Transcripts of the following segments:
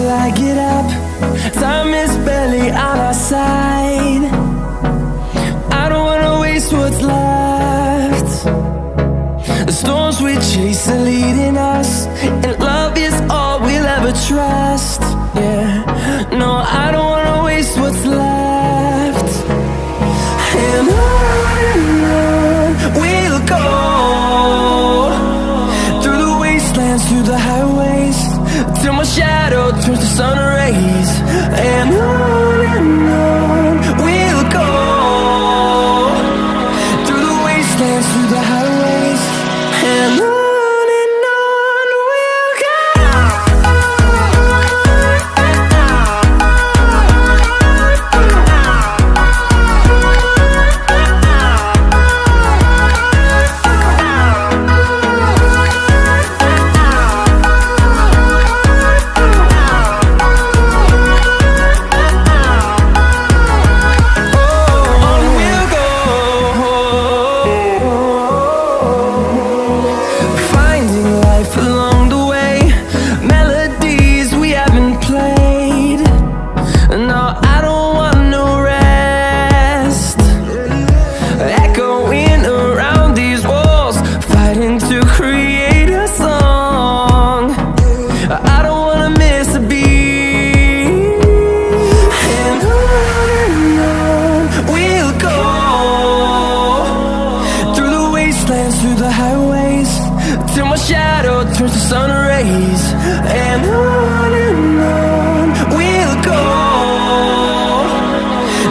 till I get up. Time is barely on our side. I don't wanna waste what's left. The storms we chase are leading us, and love is all we'll ever trust. Yeah, no, I don't wanna waste what's left. And on we'll go, through the wastelands, through the highways, till my shadow turns to sun rays. And on we'll go, through the wastelands, through the highways, and on we'll go. Through the highways, till my shadow turns to sun rays. And on we'll go,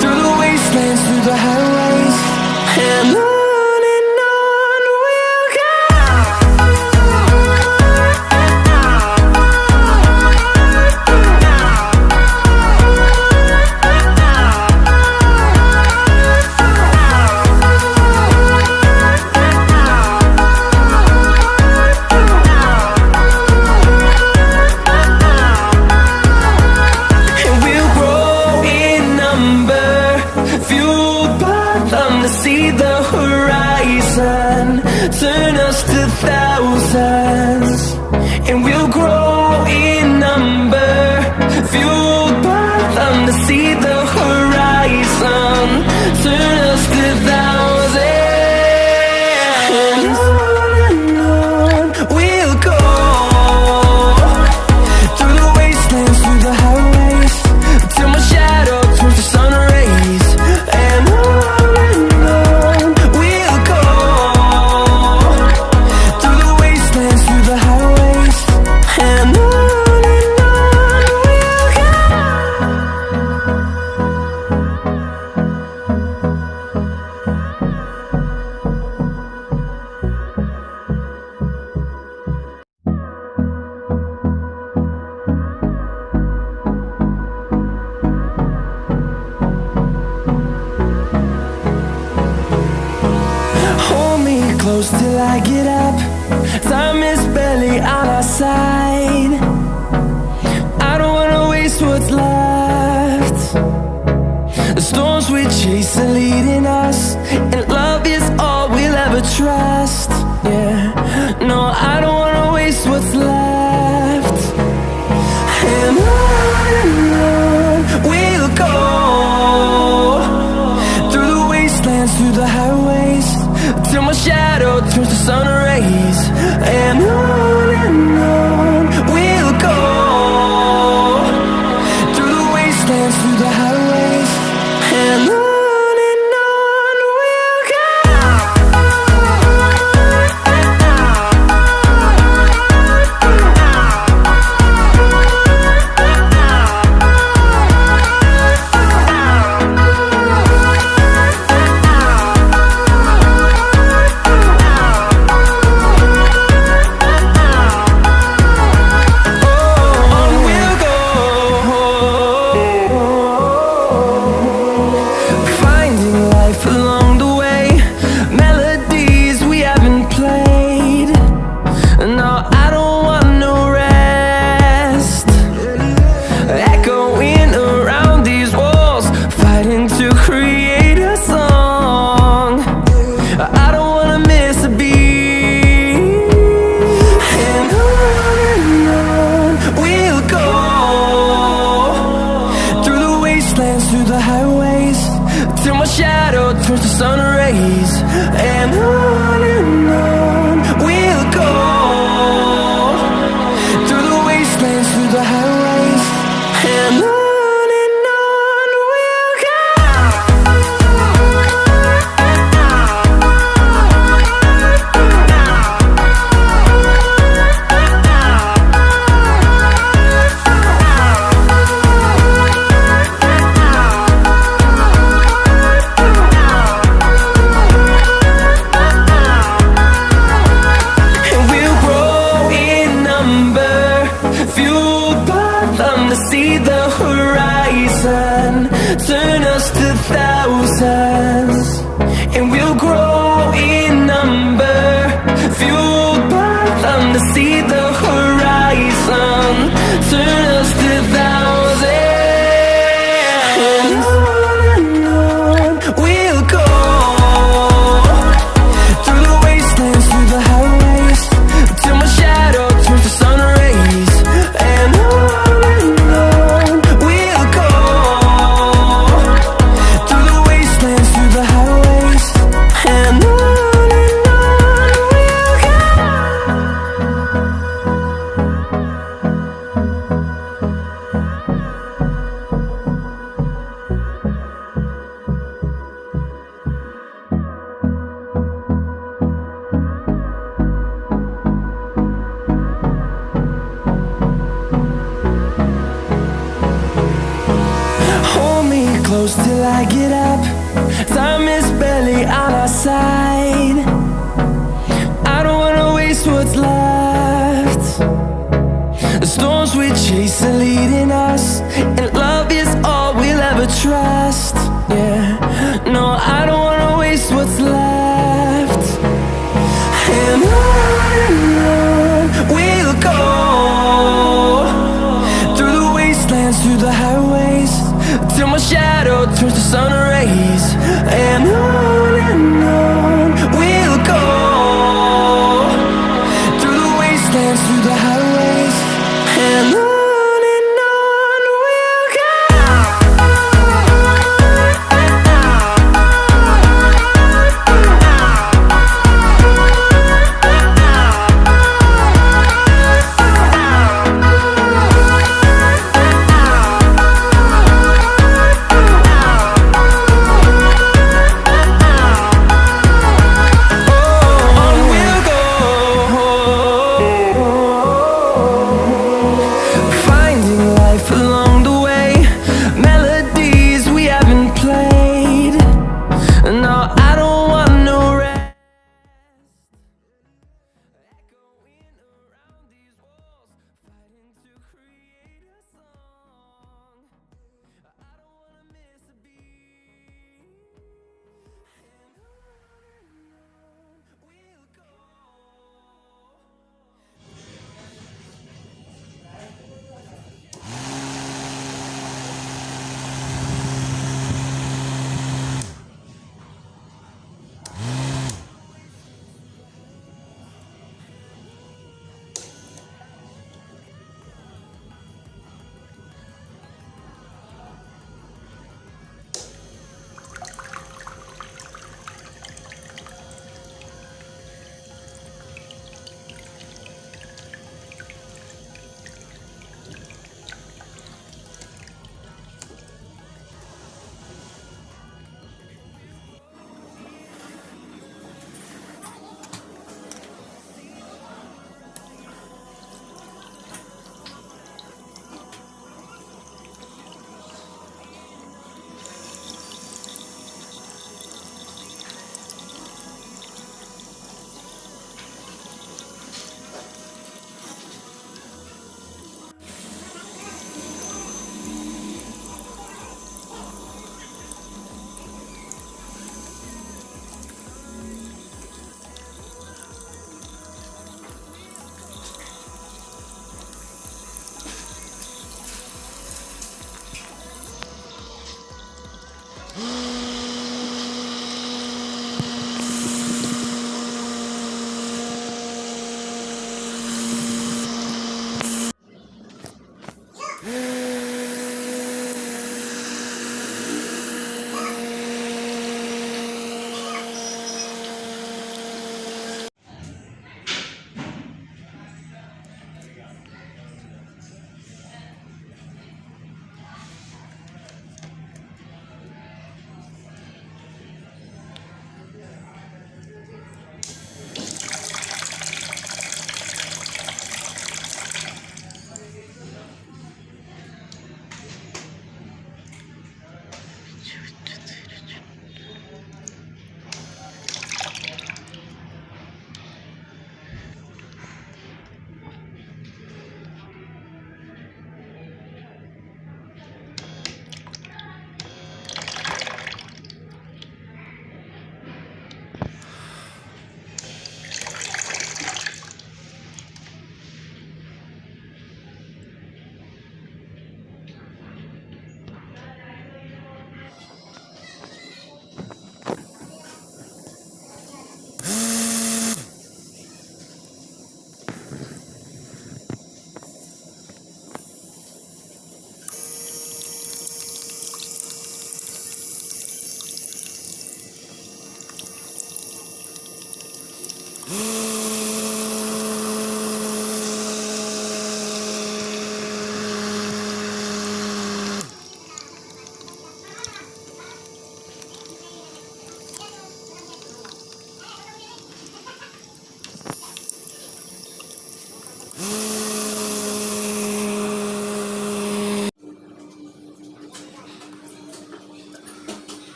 through the wastelands, through the highways, and on we'll go. See the horizon turn us to thousands, and we'll grow in number, fueled by them to see the horizon turn us to thousands. And on we'll go, through the wastelands, through the highways, till my shadow turns to sun rays. And close till I get up. Time is barely on our side. I don't wanna waste what's left. The storms we chase are leading us, and love is all we'll ever trust. Yeah, no, I don't wanna waste what's left. And on we'll go, through the wastelands, through the highways, till my shadow turns to sun rays. And on we'll go, through the wastelands, through the highways, and on we'll go. shadow turns to sun rays, and on we'll go, through the wastelands, through the highways, and on we'll go. See the horizon, turn us to thousands, and we'll grow in number, fueled by them to see the horizon, turn us to thousands, and on we'll go, through the wastelands, through the highways, till my shadow turns to sun rays, and on close till I get up. Time is barely on our side. I don't wanna waste what's left. The storms we chase are leading us